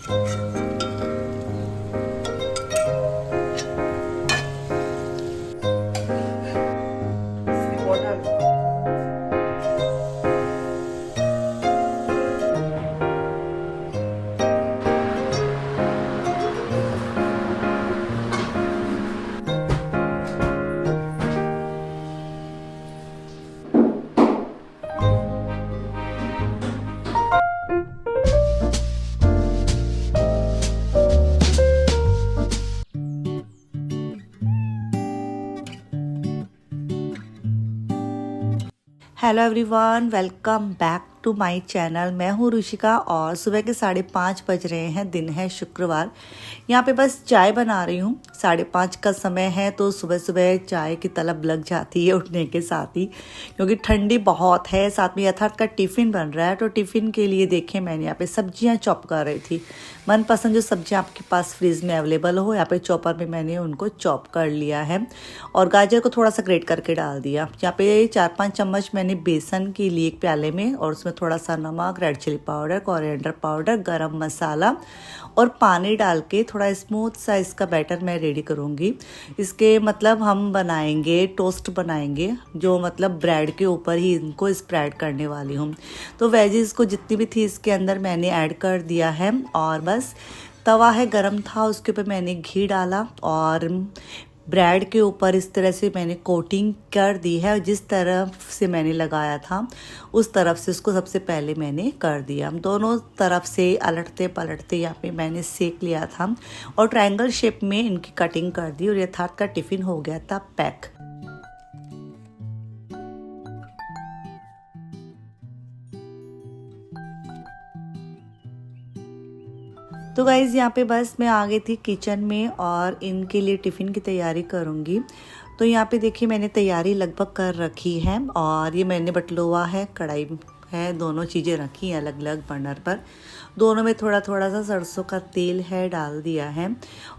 Hello everyone, welcome back to my channel. मैं हूँ रुचिका और सुबह के 5:30 बज रहे हैं। दिन है शुक्रवार। यहाँ पे बस चाय बना रही हूँ। 5:30 का समय है तो सुबह सुबह चाय की तलब लग जाती है उठने के साथ ही, क्योंकि ठंडी बहुत है। साथ में यथार्थ का टिफ़िन बन रहा है, तो टिफ़िन के लिए देखें मैंने यहाँ पे सब्जियाँ चॉप कर रही थी। मनपसंद जो सब्जियाँ आपके पास फ्रिज में अवेलेबल हो, यहाँ पे चॉपर में मैंने उनको चॉप कर लिया है और गाजर को थोड़ा सा ग्रेट करके डाल दिया। यहाँ पे 4-5 चम्मच मैंने बेसन की ली एक प्याले में, और उसमें थोड़ा सा नमक, red chilli powder, coriander powder, garam masala और पानी डाल के थोड़ा स्मूथ सा इसका बैटर मैं रेडी करूँगी। इसके मतलब हम बनाएंगे टोस्ट बनाएंगे, जो मतलब ब्रेड के ऊपर ही इनको स्प्रेड करने वाली हूँ। तो वेजीज को जितनी भी थी इसके अंदर मैंने ऐड कर दिया है, और बस तवा है गरम था, उसके ऊपर मैंने घी डाला और ब्रेड के ऊपर इस तरह से मैंने कोटिंग कर दी है। जिस तरफ से मैंने लगाया था उस तरफ से उसको सबसे पहले मैंने कर दिया। दोनों तरफ से अलटते पलटते यहाँ पे मैंने सेक लिया था और ट्रायंगल शेप में इनकी कटिंग कर दी, और यथार्थ का टिफ़िन हो गया था पैक। तो गाइज़ यहाँ पे बस मैं आ गई थी किचन में और इनके लिए टिफ़िन की तैयारी करूँगी। तो यहाँ पे देखिए मैंने तैयारी लगभग कर रखी है, और ये मैंने बटलोवा है, कढ़ाई है, दोनों चीज़ें रखी हैं अलग अलग बर्नर पर। दोनों में थोड़ा थोड़ा सा सरसों का तेल है, डाल दिया है।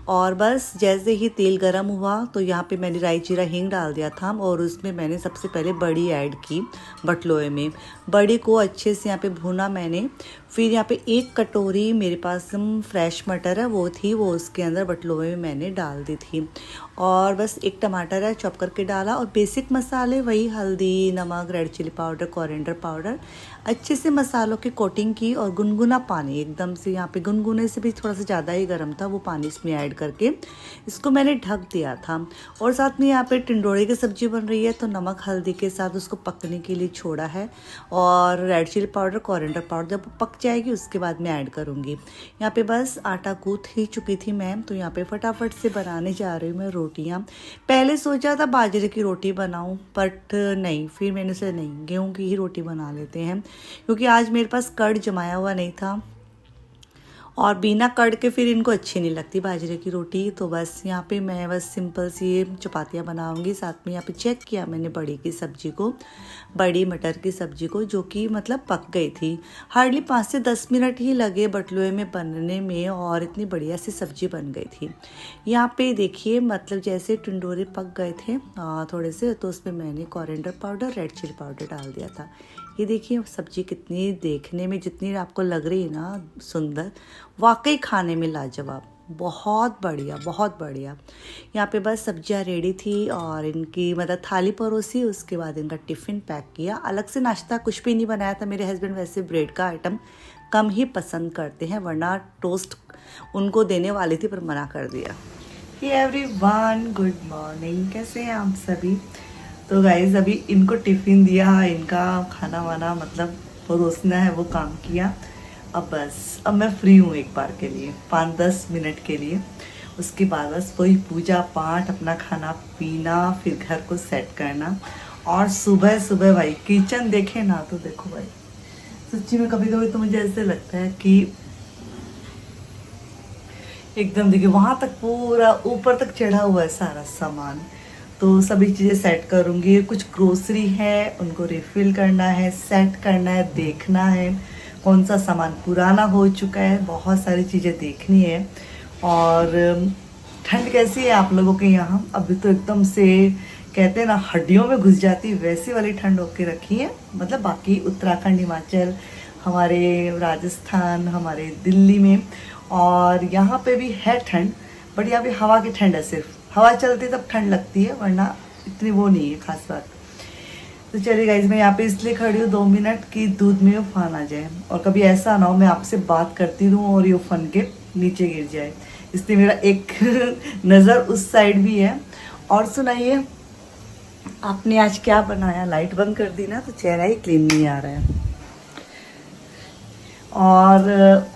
और बस जैसे ही तेल गरम हुआ तो यहाँ पे मैंने राई जीरा हींग डाल दिया था, और उसमें मैंने सबसे पहले बड़ी ऐड की बटलोए में। बड़ी को अच्छे से यहाँ पे भुना मैंने। फिर यहाँ पे 1 कटोरी मेरे पास फ्रेश मटर है वो थी, वो उसके अंदर बटलोए में मैंने डाल दी थी। और बस 1 टमाटर है चॉप करके डाला, और बेसिक मसाले वही हल्दी, नमक, red chilli powder, coriander powder, अच्छे से मसालों की कोटिंग की। और गुनगुना पानी एकदम से, यहाँ पे गुनगुने से भी थोड़ा सा ज़्यादा ही गर्म था, वो पानी इसमें ऐड करके इसको मैंने ढक दिया था। और साथ में यहाँ पे टिंडोरे की सब्जी बन रही है, तो नमक हल्दी के साथ उसको पकने के लिए छोड़ा है। और red chilli powder, coriander powder जब पक जाएगी उसके बाद मैं ऐड करूँगी। यहाँ पे बस आटा गूँथ ही चुकी थी मैं, तो यहाँ पे फटाफट से बनाने जा रही हूँ मैं रोटियाँ। पहले सोचा था बाजरे की रोटी बनाऊँ, बट नहीं, फिर मैंने से नहीं, गेहूँ की ही रोटी बना लेते हैं, क्योंकि आज मेरे पास कर्ड जमाया हुआ नहीं था, और बिना कर्ड के फिर इनको अच्छी नहीं लगती बाजरे की रोटी। तो बस यहाँ पे मैं बस सिंपल सी चपातियाँ बनाऊँगी। साथ में यहाँ पे चेक किया मैंने बड़ी की सब्ज़ी को, बड़ी मटर की सब्ज़ी को, जो कि मतलब पक गई थी। हार्डली 5 से 10 मिनट ही लगे बटलुए में बनने में, और इतनी बढ़िया सी सब्ज़ी बन गई थी। यहाँ पे देखिए मतलब जैसे टिंडोरे पक गए थे थोड़े से, तो उसमें मैंने coriander powder, red chilli powder डाल दिया था। ये देखिए सब्ज़ी कितनी देखने में जितनी आपको लग रही है ना सुंदर, वाकई खाने में लाजवाब, बहुत बढ़िया बहुत बढ़िया। यहाँ पे बस सब्जियाँ रेडी थी और इनकी मतलब थाली परोसी, उसके बाद इनका टिफ़िन पैक किया। अलग से नाश्ता कुछ भी नहीं बनाया था। मेरे हस्बैंड वैसे ब्रेड का आइटम कम ही पसंद करते हैं, वरना टोस्ट उनको देने वाली थी पर मना कर दिया। एवरीवन गुड मॉर्निंग, कैसे हैं आप सभी। तो गाइज अभी इनको टिफ़िन दिया, इनका खाना वाना मतलब परोसना है वो काम किया। अब अब मैं फ्री हूँ एक बार के लिए, 5-10 मिनट के लिए। उसके बाद बस वही पूजा पाठ, अपना खाना पीना, फिर घर को सेट करना। और सुबह सुबह भाई किचन देखे ना तो देखो भाई, सच्ची में कभी कभी तो मुझे ऐसे लगता है कि एकदम देखिए वहाँ तक पूरा ऊपर तक चढ़ा हुआ है सारा सामान। तो सभी चीज़ें सेट करूँगी। कुछ ग्रोसरी है उनको रिफ़िल करना है, सेट करना है, देखना है कौन सा सामान पुराना हो चुका है, बहुत सारी चीज़ें देखनी है। और ठंड कैसी है आप लोगों के यहाँ। अभी तो एकदम से कहते हैं ना हड्डियों में घुस जाती, वैसी वाली ठंड होके रखी है। मतलब बाकी उत्तराखंड, हिमाचल, हमारे राजस्थान, हमारे दिल्ली में और यहाँ पे भी है ठंड, बट यहाँ पे हवा की ठंड है, सिर्फ हवा चलती तब ठंड लगती है, वरना इतनी वो नहीं है खास बात। तो चलिए गाइज, मैं यहाँ पे इसलिए खड़ी हूँ 2 मिनट कि दूध में उफान आ जाए, और कभी ऐसा ना हो मैं आपसे बात करती रहूँ और ये उफन के नीचे गिर जाए, इसलिए मेरा एक नज़र उस साइड भी है। और सुनाइए, आपने आज क्या बनाया? लाइट बंद कर दी ना तो चेहरा ही क्लीन नहीं आ रहा है। और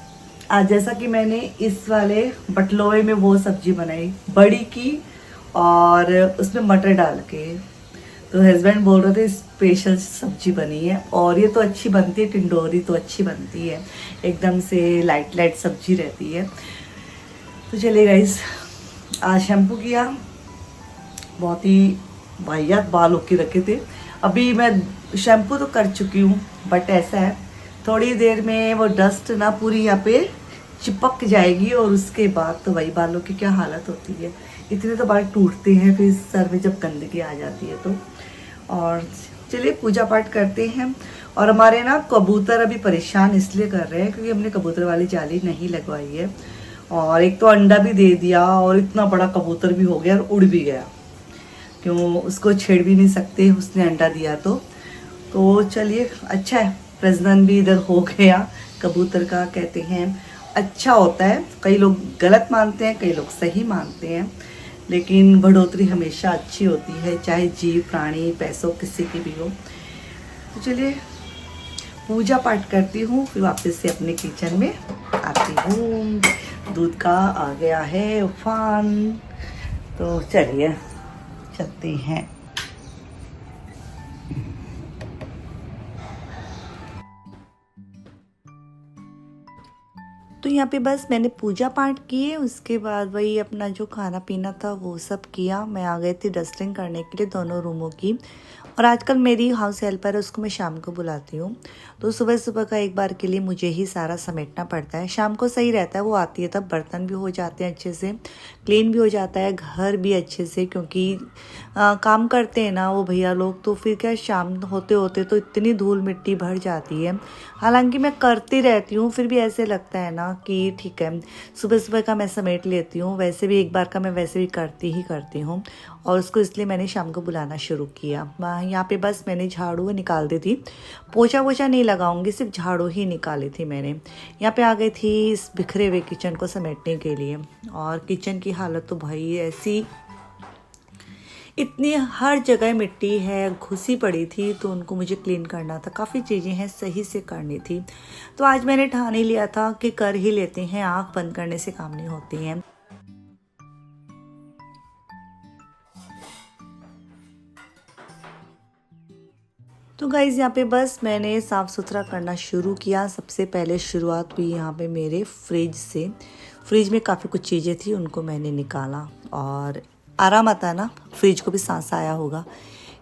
आज जैसा कि मैंने इस वाले बटलोवे में वो सब्जी बनाई बड़ी की, और उसमें मटर डाल के, तो हस्बैंड बोल रहे थे स्पेशल सब्जी बनी है, और ये तो अच्छी बनती है, टिंडोरी तो अच्छी बनती है, एकदम से लाइट लाइट सब्जी रहती है। तो चलिए गाइस, आज शैम्पू किया, बहुत ही वाहियात बाल होके रखे थे। अभी मैं शैम्पू तो कर चुकी हूँ, बट ऐसा है थोड़ी देर में वो डस्ट ना पूरी यहाँ पे चिपक जाएगी, और उसके बाद तो वही बालों की क्या हालत होती है, इतने तो बाल टूटते हैं फिर सर में जब गंदगी आ जाती है तो। और चलिए पूजा पाठ करते हैं। और हमारे ना कबूतर अभी परेशान इसलिए कर रहे हैं क्योंकि हमने कबूतर वाली जाली नहीं लगवाई है, और एक तो अंडा भी दे दिया, और इतना बड़ा कबूतर भी हो गया और उड़ भी गया, क्यों उसको छेड़ भी नहीं सकते, उसने अंडा दिया तो चलिए अच्छा है, प्रजनन भी इधर हो गया कबूतर का। कहते हैं अच्छा होता है, कई लोग गलत मानते हैं, कई लोग सही मानते हैं, लेकिन बढ़ोतरी हमेशा अच्छी होती है, चाहे जीव प्राणी पैसों किसी की भी हो। तो चलिए पूजा पाठ करती हूँ, फिर वापस से अपने किचन में आती हूँ। दूध का आ गया है उफान, तो चलिए चलते हैं। तो यहाँ पे बस मैंने पूजा पाठ किए, उसके बाद वही अपना जो खाना पीना था वो सब किया। मैं आ गई थी डस्टिंग करने के लिए दोनों रूमों की, और आजकल मेरी हाउस हेल्पर है, उसको मैं शाम को बुलाती हूँ, तो सुबह सुबह का एक बार के लिए मुझे ही सारा समेटना पड़ता है। शाम को सही रहता है, वो आती है तब बर्तन भी हो जाते हैं अच्छे से, क्लीन भी हो जाता है घर भी अच्छे से, क्योंकि काम करते हैं ना वो भैया लोग, तो फिर क्या शाम होते होते तो इतनी धूल मिट्टी भर जाती है। हालांकि मैं करती रहती हूँ, फिर भी ऐसे लगता है ना कि ठीक है सुबह सुबह का मैं समेट लेती हूँ, वैसे भी एक बार का मैं वैसे भी करती हूँ, और उसको इसलिए मैंने शाम को बुलाना शुरू किया। यहाँ पे बस मैंने झाड़ू निकाल दी थी, पोछा वोछा नहीं लगाऊंगी, सिर्फ झाड़ू ही निकाली थी मैंने। यहाँ पे आ गई थी इस बिखरे हुए किचन को समेटने के लिए, और किचन की हालत तो भाई ऐसी, इतनी हर जगह मिट्टी है, घुसी पड़ी थी, तो उनको मुझे क्लीन करना था, काफ़ी चीज़ें हैं सही से करनी थी। तो आज मैंने ठान ही लिया था कि कर ही लेते हैं, आँख बंद करने से काम नहीं होती हैं। तो गाइज़ यहाँ पे बस मैंने साफ़ सुथरा करना शुरू किया। सबसे पहले शुरुआत हुई यहाँ पे मेरे फ्रिज से। फ्रिज में काफ़ी कुछ चीज़ें थी, उनको मैंने निकाला, और आराम आता ना, फ्रिज को भी सांस आया होगा।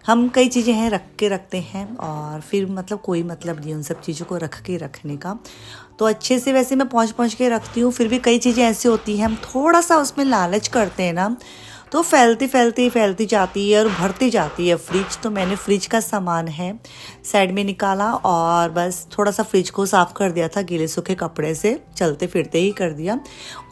हम कई चीज़ें हैं रख के रखते हैं, और फिर मतलब कोई मतलब नहीं उन सब चीज़ों को रख के रखने का, तो अच्छे से वैसे मैं पहुँच के रखती हूँ। फिर भी कई चीज़ें ऐसी होती हैं, हम थोड़ा सा उसमें लालच करते हैं ना, तो फैलती जाती है और भरती जाती है फ्रिज। तो मैंने फ्रिज का सामान है साइड में निकाला, और बस थोड़ा सा फ्रिज को साफ़ कर दिया था गीले सूखे कपड़े से, चलते फिरते ही कर दिया।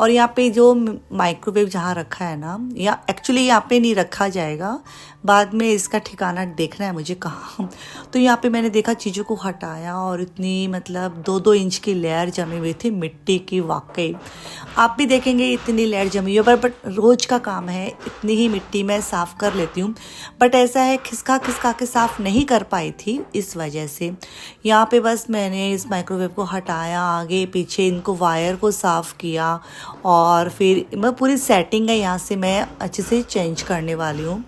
और यहाँ पे जो माइक्रोवेव जहाँ रखा है ना, या एक्चुअली यहाँ पे नहीं रखा जाएगा, बाद में इसका ठिकाना देखना है मुझे कहाँ। तो यहाँ पे मैंने देखा, चीज़ों को हटाया, और इतनी मतलब 2-2 इंच की लेयर जमी हुई थी मिट्टी की। वाकई आप भी देखेंगे इतनी लेयर जमी हुई है, बट रोज़ का काम है, इतनी ही मिट्टी मैं साफ़ कर लेती हूँ, बट ऐसा है खिसका के साफ़ नहीं कर पाई थी, इस वजह से। यहाँ पे बस मैंने इस माइक्रोवेव को हटाया, आगे पीछे इनको वायर को साफ़ किया, और फिर मैं पूरी सेटिंग है यहाँ से मैं अच्छे से चेंज करने वाली हूँ।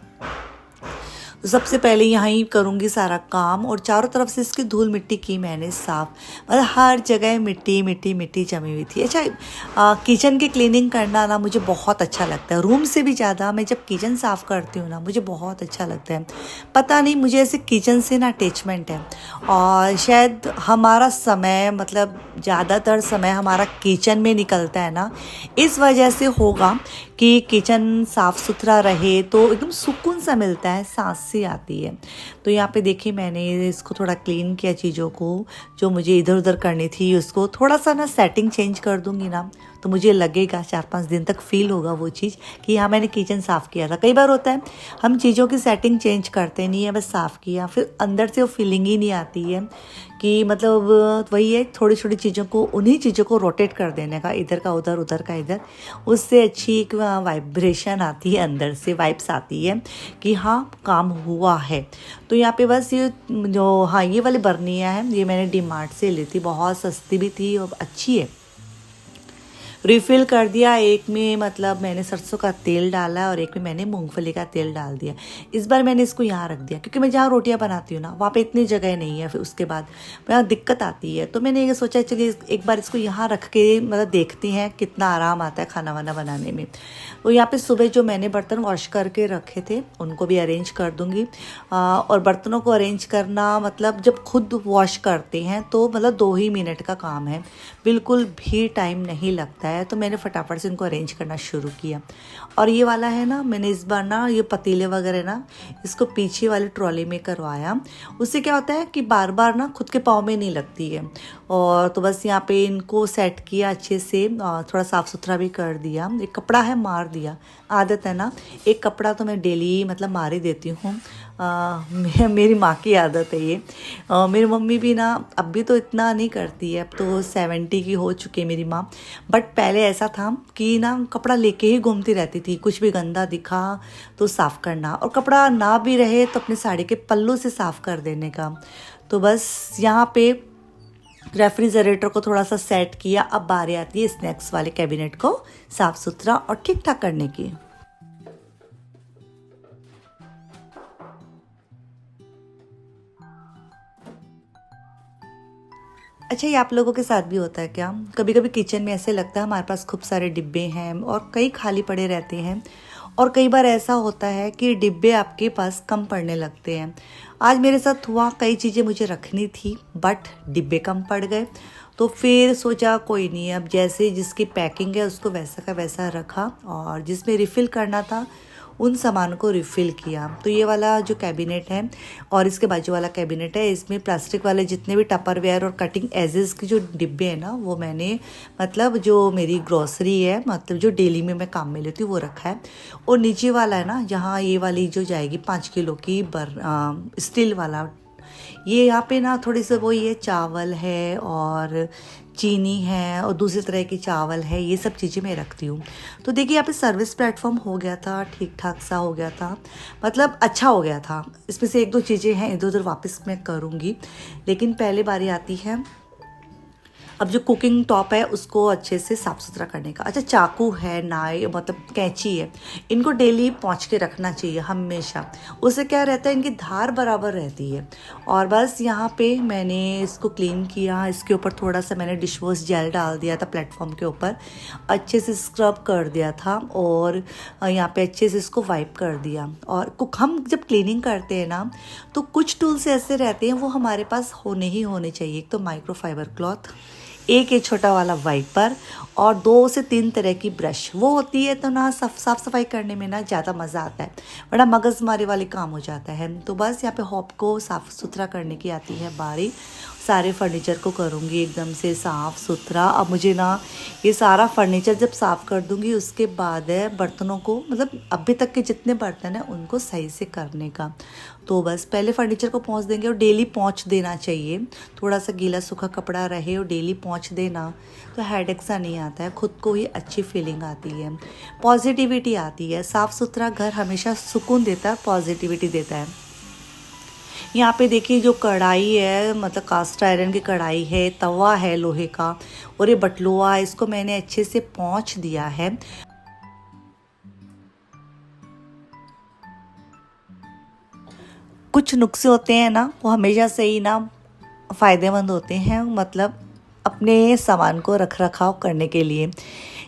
तो सबसे पहले यहाँ ही करूँगी सारा काम, और चारों तरफ से इसकी धूल मिट्टी की मैंने साफ़, मतलब हर जगह मिट्टी जमी हुई थी। अच्छा, किचन की क्लीनिंग करना ना मुझे बहुत अच्छा लगता है, रूम से भी ज़्यादा मैं जब किचन साफ़ करती हूँ ना मुझे बहुत अच्छा लगता है। पता नहीं, मुझे ऐसे किचन से ना अटैचमेंट है, और शायद हमारा समय मतलब ज़्यादातर समय हमारा किचन में निकलता है ना, इस वजह से होगा कि किचन साफ़ सुथरा रहे तो एकदम सुकून सा मिलता है, सांस सी आती है। तो यहाँ पे देखिए मैंने इसको थोड़ा क्लीन किया, चीज़ों को जो मुझे इधर उधर करनी थी उसको थोड़ा सा ना सेटिंग चेंज कर दूँगी ना, तो मुझे लगेगा 4-5 दिन तक फील होगा वो चीज़ कि हाँ मैंने किचन साफ़ किया था। कई बार होता है हम चीज़ों की सेटिंग चेंज करते नहीं है, बस साफ़ किया, फिर अंदर से वो फीलिंग ही नहीं आती है कि मतलब वही है, थोड़ी छोटी चीज़ों को, उन्हीं चीज़ों को रोटेट कर देने का, इधर का उधर, उधर का इधर, उससे अच्छी एक वाइब्रेशन आती है, अंदर से वाइब्स आती है कि हाँ काम हुआ है। तो यहाँ पे बस ये जो हाँ ये वाली बर्नियाँ हैं, ये मैंने डीमार्ट से ली थी, बहुत सस्ती भी थी और अच्छी है। रिफ़िल कर दिया, एक में मतलब मैंने सरसों का तेल डाला और एक में मैंने मूंगफली का तेल डाल दिया। इस बार मैंने इसको यहाँ रख दिया क्योंकि मैं जहाँ रोटियाँ बनाती हूँ ना वहाँ पे इतनी जगह नहीं है, फिर उसके बाद वहाँ दिक्कत आती है। तो मैंने ये सोचा चलिए एक बार इसको यहाँ रख के मतलब देखते हैं कितना आराम आता है खाना वाना बनाने में। तो यहाँ पे सुबह जो मैंने बर्तन वॉश करके रखे थे उनको भी अरेंज कर दूँगी। और बर्तनों को अरेंज करना मतलब जब खुद वॉश करते हैं तो मतलब 2 ही मिनट का काम है, बिल्कुल भी टाइम नहीं लगता है। तो मैंने फटाफट से इनको अरेंज करना शुरू किया। और ये वाला है ना, मैंने इस बार ना ये पतीले वगैरह ना इसको पीछे वाली ट्रॉली में करवाया। उससे क्या होता है कि बार बार ना खुद के पाँव में नहीं लगती है। और तो बस यहाँ पे इनको सेट किया अच्छे से, थोड़ा साफ़ सुथरा भी कर दिया। एक कपड़ा है मार दिया, आदत है ना, एक कपड़ा तो मैं डेली मतलब मार ही देती हूँ। मेरी माँ की आदत है ये। मेरी मम्मी भी ना अब भी तो इतना नहीं करती है, अब तो 70 की हो चुकी है मेरी माँ। बट पहले ऐसा था कि ना कपड़ा लेके ही घूमती रहती थी, कुछ भी गंदा दिखा तो साफ़ करना, और कपड़ा ना भी रहे तो अपने साड़ी के पल्लू से साफ़ कर देने का। तो बस यहाँ पे रेफ्रिजरेटर को थोड़ा सा सेट किया। अब बारी आती है स्नैक्स वाले कैबिनेट को साफ़ सुथरा और ठीक ठाक करने की। अच्छा, ये आप लोगों के साथ भी होता है क्या? कभी कभी किचन में ऐसे लगता है हमारे पास खूब सारे डिब्बे हैं और कई खाली पड़े रहते हैं, और कई बार ऐसा होता है कि डिब्बे आपके पास कम पड़ने लगते हैं। आज मेरे साथ हुआ, कई चीज़ें मुझे रखनी थी बट डिब्बे कम पड़ गए। तो फिर सोचा कोई नहीं, अब जैसे जिसकी पैकिंग है उसको वैसा का वैसा रखा, और जिसमें रिफ़िल करना था उन सामान को रिफ़िल किया। तो ये वाला जो कैबिनेट है और इसके बाजू वाला कैबिनेट है, इसमें प्लास्टिक वाले जितने भी टपरवेयर और कटिंग एजेस के जो डिब्बे हैं ना, वो मैंने मतलब जो मेरी ग्रॉसरी है, मतलब जो डेली में मैं काम में लेती हूँ वो रखा है। और नीचे वाला है ना, जहाँ ये वाली जो जाएगी 5 किलो की स्टील वाला, ये यहाँ पे ना थोड़ी सी वो ये चावल है और चीनी है और दूसरी तरह की चावल है, ये सब चीज़ें मैं रखती हूँ। तो देखिए यहाँ पे सर्विस प्लेटफॉर्म हो गया था, ठीक ठाक सा हो गया था, मतलब अच्छा हो गया था। इसमें से 1-2 चीज़ें हैं इधर उधर वापस मैं करूँगी, लेकिन पहले बारी आती है अब जो कुकिंग टॉप है उसको अच्छे से साफ़ सुथरा करने का। अच्छा, चाकू है, नाई मतलब कैंची है, इनको डेली पोंछ के रखना चाहिए हमेशा। उससे क्या रहता है, इनकी धार बराबर रहती है। और बस यहाँ पे मैंने इसको क्लीन किया, इसके ऊपर थोड़ा सा मैंने डिश वॉश जेल डाल दिया था प्लेटफॉर्म के ऊपर, अच्छे से स्क्रब कर दिया था, और यहाँ पे अच्छे से इसको वाइप कर दिया। और हम जब क्लीनिंग करते हैं ना तो कुछ टूल्स ऐसे रहते हैं वो हमारे पास होने ही होने चाहिए। एक तो माइक्रोफाइबर क्लॉथ, एक ये छोटा वाला वाइपर, और 2 से 3 तरह की ब्रश। वो होती है तो ना साफ सफाई करने में ना ज़्यादा मज़ा आता है, बड़ा मगजमारी वाली काम हो जाता है। तो बस यहाँ पे हॉब को साफ़ सुथरा करने की आती है बारी। सारे फर्नीचर को करूँगी एकदम से साफ़ सुथरा। अब मुझे ना ये सारा फर्नीचर जब साफ़ कर दूँगी उसके बाद है बर्तनों को, मतलब अभी तक के जितने बर्तन हैं उनको सही से करने का। तो बस पहले फर्नीचर को पोंछ देंगे, और डेली पोंछ देना चाहिए, थोड़ा सा गीला सूखा कपड़ा रहे और डेली पोंछ देना तो हेडेक सा नहीं आता है, खुद को ही अच्छी फीलिंग आती है, पॉजिटिविटी आती है। साफ़ सुथरा घर हमेशा सुकून देता है, पॉजिटिविटी देता है। यहाँ पे देखिए जो कढ़ाई है, मतलब कास्ट आयरन की कढ़ाई है, तवा है लोहे का, और ये बटलुआ है, इसको मैंने अच्छे से पोंछ दिया है। कुछ नुस्खे होते हैं ना वो हमेशा से ही ना फ़ायदेमंद होते हैं, मतलब अपने सामान को रख रखाव करने के लिए।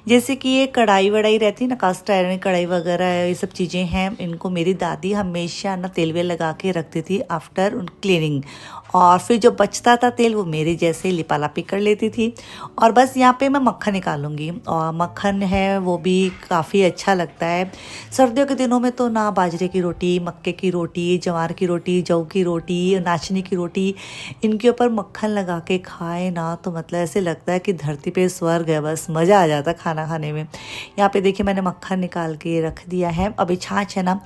जैसे कि ये कढ़ाई वढ़ाई रहती है ना, कास्ट आयरन कढ़ाई वगैरह ये सब चीज़ें हैं, इनको मेरी दादी हमेशा ना तेल वेल लगा के रखती थी आफ्टर क्लीनिंग, और फिर जो बचता था तेल वो मेरे जैसे ही लिपालापी कर लेती थी। और बस यहाँ पे मैं मक्खन निकालूंगी, और मक्खन है वो भी काफ़ी अच्छा लगता है। सर्दियों के दिनों में तो ना बाजरे की रोटी, मक्के की रोटी, ज्वार की रोटी, जौ की रोटी, नाचनी की रोटी, इनके ऊपर मक्खन लगा के खाए ना तो मतलब ऐसे लगता है कि धरती पे स्वर्ग है, बस मज़ा आ जाता है खाना खाने में। यहाँ पे देखिए मैंने मक्खन निकाल के रख दिया है। अभी छाछ है ना,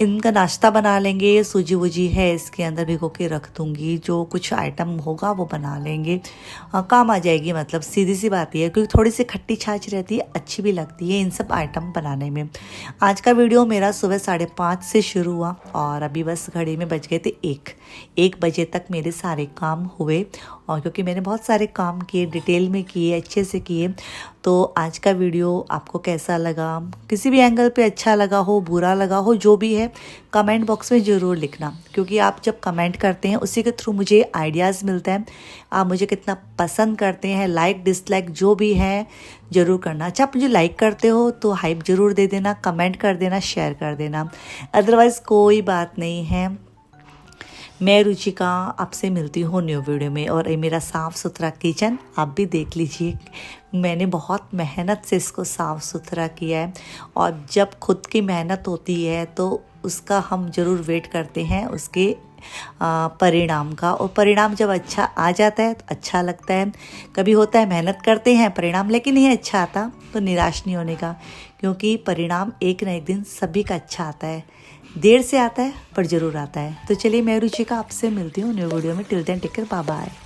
इनका नाश्ता बना लेंगे, सूजी वूजी है इसके अंदर भिगो के रख दूँगी, जो कुछ आइटम होगा वो बना लेंगे, काम आ जाएगी, मतलब सीधी सी बात ही है, क्योंकि थोड़ी सी खट्टी छाछ रहती है, अच्छी भी लगती है इन सब आइटम बनाने में। आज का वीडियो मेरा सुबह 5:30 से शुरू हुआ और अभी बस घड़ी में बज गए थे 1 बजे तक मेरे सारे काम हुए। और क्योंकि मैंने बहुत सारे काम किए, डिटेल में किए, अच्छे से किए, तो आज का वीडियो आपको कैसा लगा, किसी भी एंगल पे अच्छा लगा हो, बुरा लगा हो, जो भी है कमेंट बॉक्स में ज़रूर लिखना, क्योंकि आप जब कमेंट करते हैं उसी के थ्रू मुझे आइडियाज़ मिलते हैं, आप मुझे कितना पसंद करते हैं। लाइक डिसलाइक जो भी है ज़रूर करना। अच्छा, आप मुझे लाइक करते हो तो हाइप ज़रूर दे देना, कमेंट कर देना, शेयर कर देना, अदरवाइज़ कोई बात नहीं है। मैं रुचिका आपसे मिलती हूँ न्यू वीडियो में। और ये मेरा साफ़ सुथरा किचन आप भी देख लीजिए, मैंने बहुत मेहनत से इसको साफ़ सुथरा किया है, और जब खुद की मेहनत होती है तो उसका हम ज़रूर वेट करते हैं उसके परिणाम का, और परिणाम जब अच्छा आ जाता है तो अच्छा लगता है। कभी होता है मेहनत करते हैं परिणाम लेकिन नहीं अच्छा आता, तो निराश नहीं होने का, क्योंकि परिणाम एक न एक दिन सभी का अच्छा आता है, देर से आता है पर ज़रूर आता है। तो चलिए मैं रुचिका आपसे मिलती हूँ न्यू वीडियो में। Till then take care, bye bye.